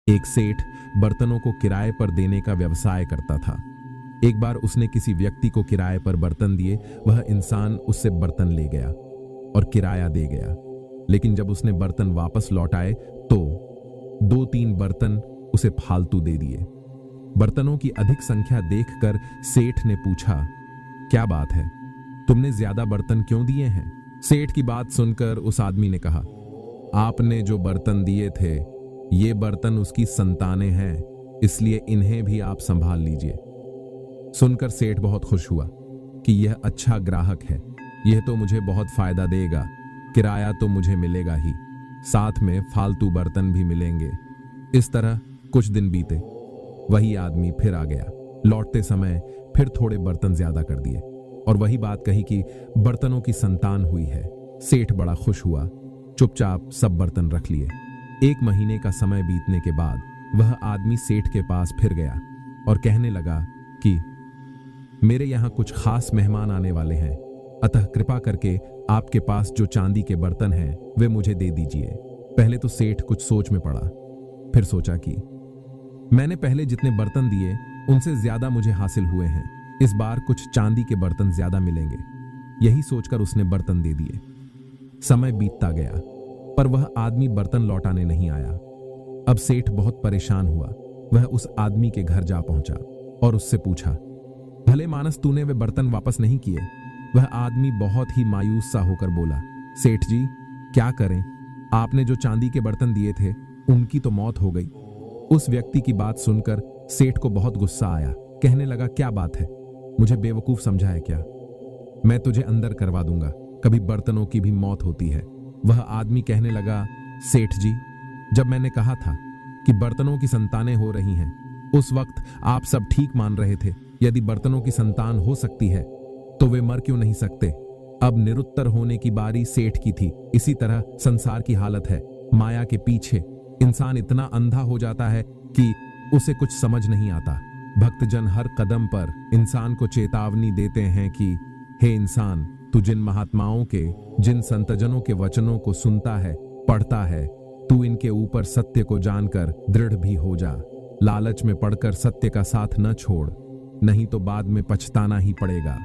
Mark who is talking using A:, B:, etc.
A: एक सेठ बर्तनों को किराए पर देने का व्यवसाय करता था। एक बार उसने किसी व्यक्ति को किराए पर बर्तन दिए। वह इंसान उससे बर्तन ले गया और किराया दे गया, लेकिन जब उसने बर्तन वापस लौटाए तो 2-3 बर्तन उसे फालतू दे दिए। बर्तनों की अधिक संख्या देखकर सेठ ने पूछा, क्या बात है, तुमने ज्यादा बर्तन क्यों दिए हैं? सेठ की बात सुनकर उस आदमी ने कहा, आपने जो बर्तन दिए थे ये बर्तन उसकी संतानें हैं, इसलिए इन्हें भी आप संभाल लीजिए। सुनकर सेठ बहुत खुश हुआ कि यह अच्छा ग्राहक है, यह तो मुझे बहुत फायदा देगा, किराया तो मुझे मिलेगा ही, साथ में फालतू बर्तन भी मिलेंगे। इस तरह कुछ दिन बीते। वही आदमी फिर आ गया। लौटते समय फिर थोड़े बर्तन ज्यादा कर दिए और वही बात कही कि बर्तनों की संतान हुई है। सेठ बड़ा खुश हुआ, चुपचाप सब बर्तन रख लिए। 1 महीने का समय बीतने के बाद वह आदमी सेठ के पास फिर गया और कहने लगा कि मेरे यहाँ कुछ खास मेहमान आने वाले हैं, अतः कृपा करके आपके पास जो चांदी के बर्तन हैं वे मुझे दे दीजिए। पहले तो सेठ कुछ सोच में पड़ा, फिर सोचा कि मैंने पहले जितने बर्तन दिए उनसे ज्यादा मुझे हासिल हुए हैं, इस बार कुछ चांदी के बर्तन ज्यादा मिलेंगे। यही सोचकर उसने बर्तन दे दिए। समय बीतता गया पर वह आदमी बर्तन लौटाने नहीं आया। अब सेठ बहुत परेशान हुआ। वह उस आदमी के घर जा पहुंचा और उससे पूछा, भले मानस तूने वे बर्तन वापस नहीं किए? वह आदमी बहुत ही मायूस सा होकर बोला, सेठ जी क्या करें, आपने जो चांदी के बर्तन दिए थे उनकी तो मौत हो गई। उस व्यक्ति की बात सुनकर सेठ को बहुत गुस्सा आया। कहने लगा, क्या बात है, मुझे बेवकूफ समझा है क्या? मैं तुझे अंदर करवा दूंगा, कभी बर्तनों की भी मौत होती है। वह आदमी कहने लगा, सेठ जी जब मैंने कहा था कि बर्तनों की संतानें हो रही हैं, उस वक्त आप सब ठीक मान रहे थे। यदि बर्तनों की संतान हो सकती है तो वे मर क्यों नहीं सकते? अब निरुत्तर होने की बारी सेठ की थी। इसी तरह संसार की हालत है। माया के पीछे इंसान इतना अंधा हो जाता है कि उसे कुछ समझ नहीं आता। भक्तजन हर कदम पर इंसान को चेतावनी देते हैं कि हे इंसान, तू जिन महात्माओं के, जिन संतजनों के वचनों को सुनता है, पढ़ता है, तू इनके ऊपर सत्य को जानकर दृढ़ भी हो जा। लालच में पड़कर सत्य का साथ न छोड़, नहीं तो बाद में पछताना ही पड़ेगा।